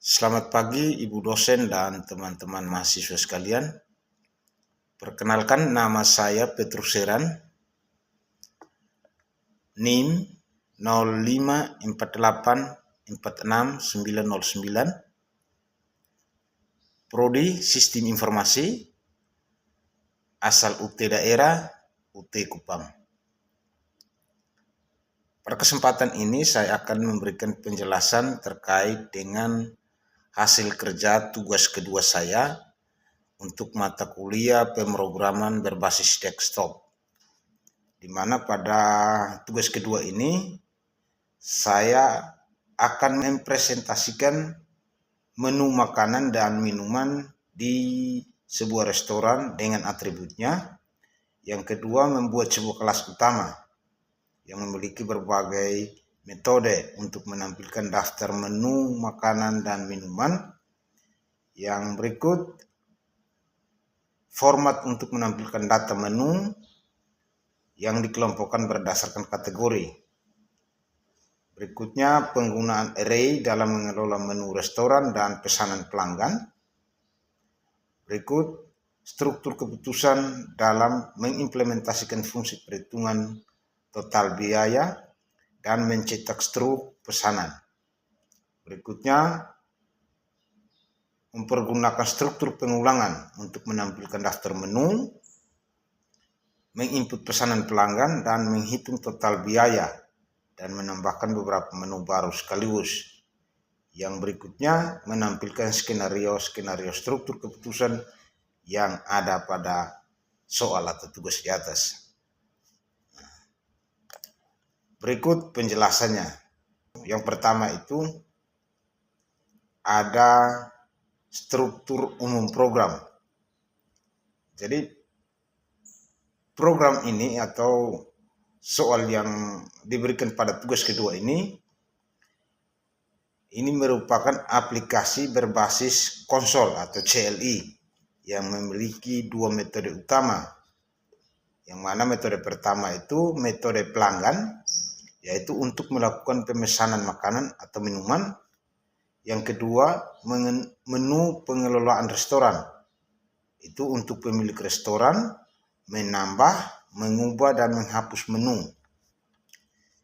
Selamat pagi Ibu dosen dan teman-teman mahasiswa sekalian. Perkenalkan, nama saya Petrus Seran, NIM 054846909, Prodi Sistem Informasi, asal UT Daerah, UT Kupang. Pada kesempatan ini saya akan memberikan penjelasan terkait dengan hasil kerja tugas kedua saya untuk mata kuliah pemrograman berbasis desktop, di mana pada tugas kedua ini saya akan mempresentasikan menu makanan dan minuman di sebuah restoran dengan atributnya. Yang kedua, membuat sebuah kelas utama yang memiliki berbagai metode untuk menampilkan daftar menu makanan dan minuman. Yang berikut, format untuk menampilkan data menu yang dikelompokkan berdasarkan kategori. Berikutnya, penggunaan array dalam mengelola menu restoran dan pesanan pelanggan. Berikut, struktur keputusan dalam mengimplementasikan fungsi perhitungan total biaya dan mencetak struk pesanan. Berikutnya, mempergunakan struktur pengulangan untuk menampilkan daftar menu, menginput pesanan pelanggan, dan menghitung total biaya, dan menambahkan beberapa menu baru sekaligus. Yang berikutnya, menampilkan skenario struktur keputusan yang ada pada soal atau tugas di atas. Berikut penjelasannya. Yang pertama itu ada struktur umum program. Jadi program ini atau soal yang diberikan pada tugas kedua ini merupakan aplikasi berbasis konsol atau CLI yang memiliki dua metode utama. Yang mana metode pertama itu metode pelanggan, yaitu untuk melakukan pemesanan makanan atau minuman. Yang kedua, menu pengelolaan restoran. Itu untuk pemilik restoran menambah, mengubah, dan menghapus menu.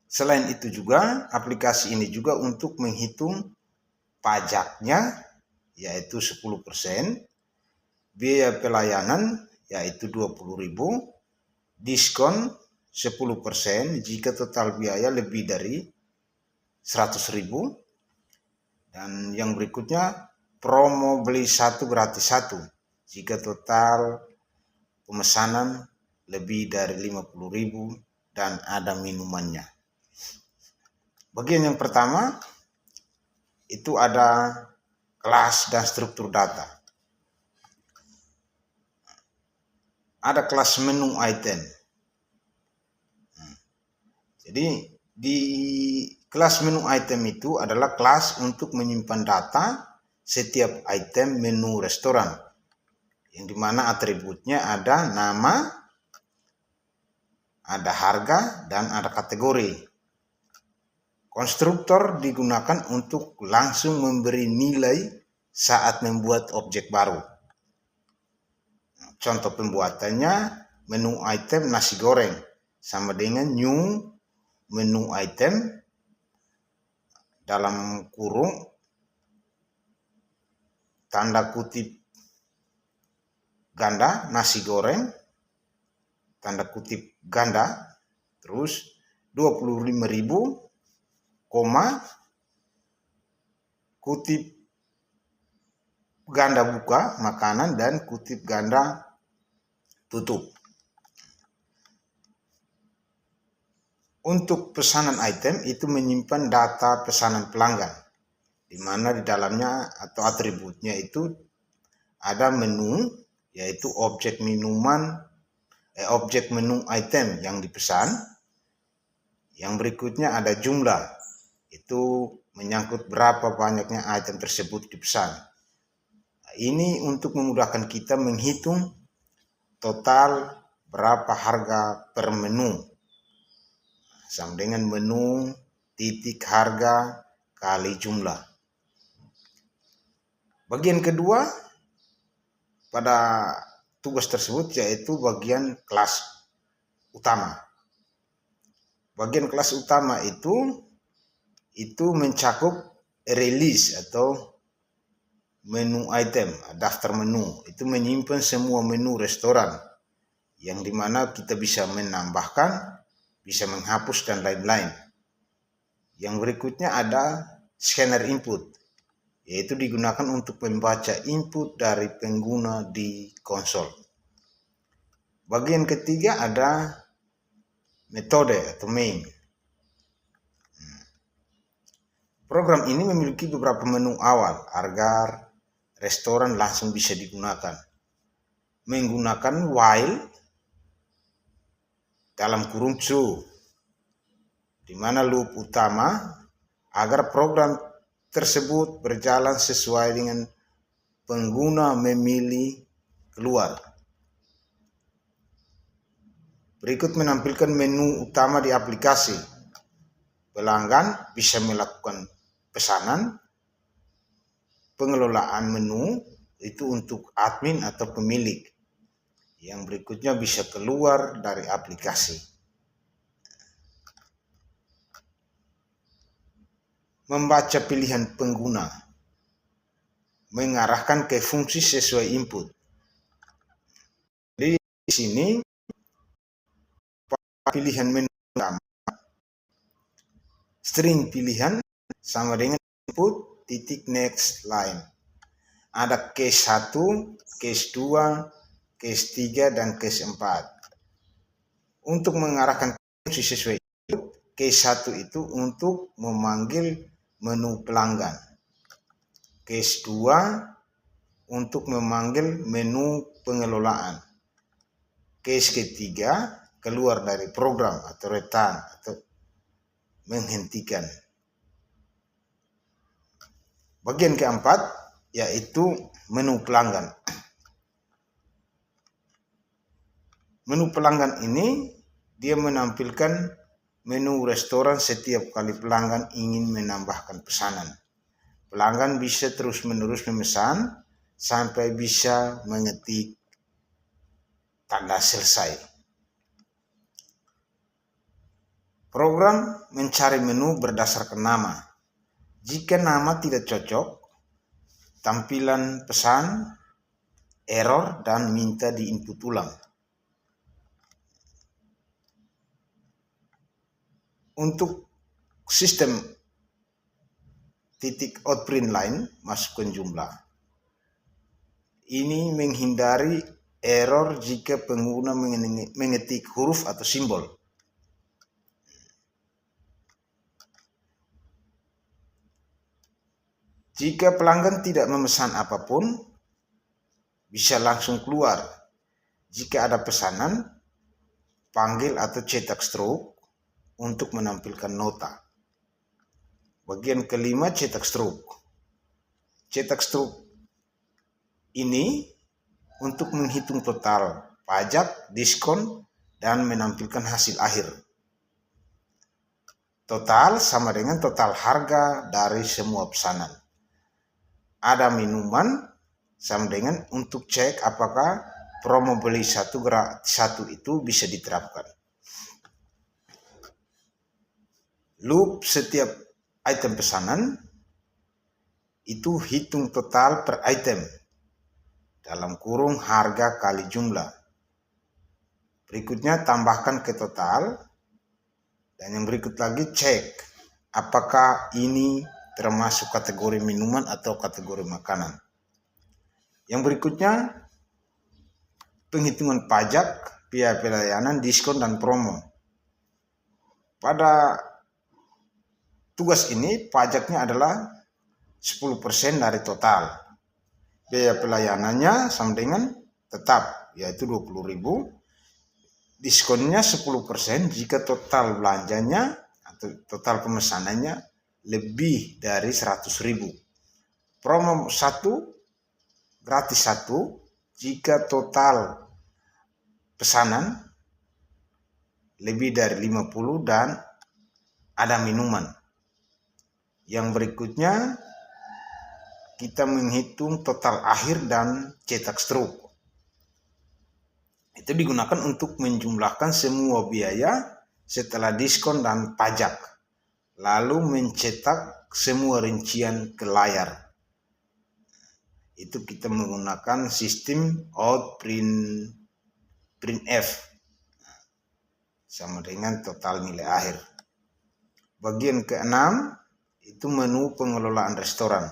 Selain itu juga, aplikasi ini juga untuk menghitung pajaknya, yaitu 10%, biaya pelayanan, yaitu 20.000, diskon 10% jika total biaya lebih dari 100.000, dan yang berikutnya promo beli 1 gratis 1 jika total pemesanan lebih dari 50.000 dan ada minumannya. Bagian yang pertama itu ada kelas dan struktur data. Ada kelas menu item. Jadi di kelas menu item itu adalah kelas untuk menyimpan data setiap item menu restoran, yang dimana atributnya ada nama, ada harga, dan ada kategori. Konstruktor digunakan untuk langsung memberi nilai saat membuat objek baru. Contoh pembuatannya, menu item nasi goreng sama dengan new menu item dalam kurung tanda kutip ganda nasi goreng tanda kutip ganda, terus 25.000 kutip ganda buka makanan dan kutip ganda tutup. Untuk pesanan item itu menyimpan data pesanan pelanggan, di mana di dalamnya atau atributnya itu ada menu, yaitu objek menu item yang dipesan. Yang berikutnya ada jumlah, itu menyangkut berapa banyaknya item tersebut dipesan. Ini untuk memudahkan kita menghitung total berapa harga per menu, sama dengan menu titik harga kali jumlah. Bagian kedua pada tugas tersebut yaitu bagian kelas utama. Bagian kelas utama itu mencakup release atau menu item, daftar menu. Itu menyimpan semua menu restoran yang dimana kita bisa menambahkan, bisa menghapus dan lain-lain. Yang berikutnya ada scanner input, yaitu digunakan untuk membaca input dari pengguna di konsol. Bagian ketiga ada metode atau main. Program ini memiliki beberapa menu awal agar restoran langsung bisa digunakan. Menggunakan while dalam kurung true, di mana loop utama agar program tersebut berjalan sesuai dengan pengguna memilih keluar. Berikut menampilkan menu utama di aplikasi. Pelanggan bisa melakukan pesanan. Pengelolaan menu itu untuk admin atau pemilik. Yang berikutnya bisa keluar dari aplikasi. Membaca pilihan pengguna. Mengarahkan ke fungsi sesuai input. Jadi di sini pilihan menu utama. String pilihan sama dengan input titik next line. Ada case 1, case 2, case 3, dan case 4. Untuk mengarahkan fungsi sesuai input, case 1 itu untuk memanggil menu pelanggan. Case 2 untuk memanggil menu pengelolaan. Case ketiga keluar dari program atau return atau menghentikan. Bagian keempat yaitu menu pelanggan. Menu pelanggan ini dia menampilkan menu restoran setiap kali pelanggan ingin menambahkan pesanan. Pelanggan bisa terus-menerus memesan sampai bisa mengetik tanda selesai. Program mencari menu berdasarkan nama. Jika nama tidak cocok, tampilan pesan, error, dan minta diinput ulang. Untuk sistem titik outprint line, masukkan jumlah. Ini menghindari error jika pengguna mengetik huruf atau simbol. Jika pelanggan tidak memesan apapun, bisa langsung keluar. Jika ada pesanan, panggil atau cetak stroke untuk menampilkan nota. Bagian kelima, cetak stroke. Cetak stroke ini untuk menghitung total pajak, diskon, dan menampilkan hasil akhir. Total sama dengan total harga dari semua pesanan. Ada minuman sama dengan untuk cek apakah promo beli satu gratis satu itu bisa diterapkan. Loop setiap item pesanan itu hitung total per item dalam kurung harga kali jumlah. Berikutnya tambahkan ke total, dan yang berikut lagi cek apakah ini termasuk kategori minuman atau kategori makanan. Yang berikutnya penghitungan pajak, biaya pelayanan, diskon, dan promo. Pada tugas ini pajaknya adalah 10% dari total. Biaya pelayanannya sama dengan tetap, yaitu 20.000. Diskonnya 10% jika total belanjanya atau total pemesanannya lebih dari 100.000. Promo 1 gratis 1 jika total pesanan lebih dari 50 dan ada minuman. Yang berikutnya kita menghitung total akhir dan cetak struk. Itu digunakan untuk menjumlahkan semua biaya setelah diskon dan pajak, lalu mencetak semua rincian ke layar. Itu kita menggunakan sistem out printf sama dengan total nilai akhir. Bagian ke-6 itu menu pengelolaan restoran.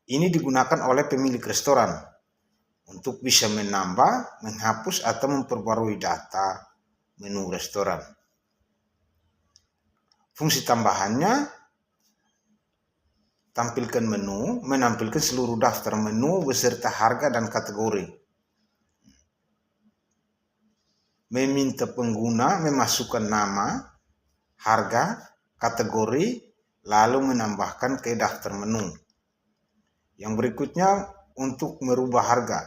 Ini digunakan oleh pemilik restoran untuk bisa menambah, menghapus atau memperbarui data menu restoran. Fungsi tambahannya tampilkan menu, menampilkan seluruh daftar menu beserta harga dan kategori. Meminta pengguna memasukkan nama, harga, kategori, lalu menambahkan ke daftar menu. Yang berikutnya untuk merubah harga.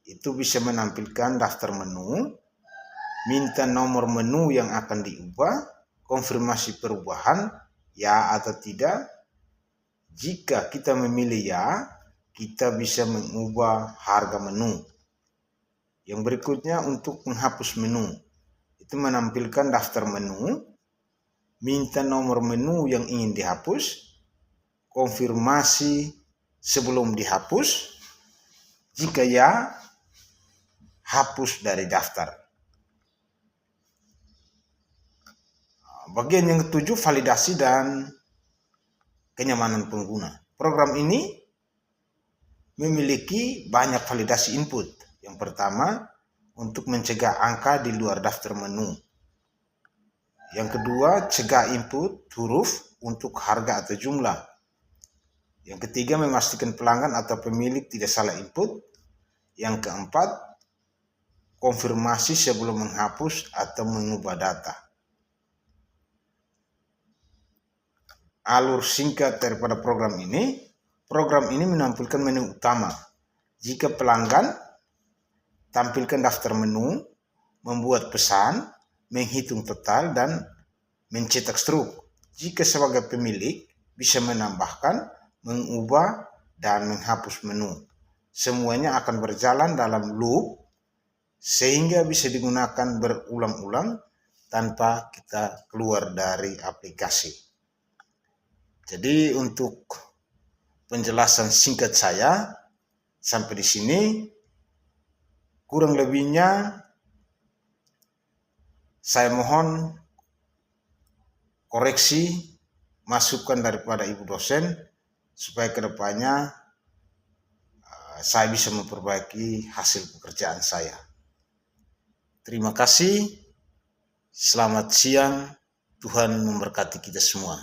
Itu bisa menampilkan daftar menu, minta nomor menu yang akan diubah, konfirmasi perubahan, ya atau tidak. Jika kita memilih ya, kita bisa mengubah harga menu. Yang berikutnya untuk menghapus menu. Itu menampilkan daftar menu, minta nomor menu yang ingin dihapus, konfirmasi sebelum dihapus. Jika ya, hapus dari daftar. Bagian yang ketujuh, validasi dan kenyamanan pengguna. Program ini memiliki banyak validasi input. Yang pertama, untuk mencegah angka di luar daftar menu. Yang kedua, cegah input huruf untuk harga atau jumlah. Yang ketiga, memastikan pelanggan atau pemilik tidak salah input. Yang keempat, konfirmasi sebelum menghapus atau mengubah data. Alur singkat daripada program ini menampilkan menu utama. Jika pelanggan tampilkan daftar menu, membuat pesan, menghitung total, dan mencetak struk. Jika sebagai pemilik bisa menambahkan, mengubah, dan menghapus menu. Semuanya akan berjalan dalam loop sehingga bisa digunakan berulang-ulang tanpa kita keluar dari aplikasi. Jadi untuk penjelasan singkat saya sampai di sini, kurang lebihnya saya mohon koreksi, masukan daripada Ibu dosen supaya kedepannya saya bisa memperbaiki hasil pekerjaan saya. Terima kasih, selamat siang, Tuhan memberkati kita semua.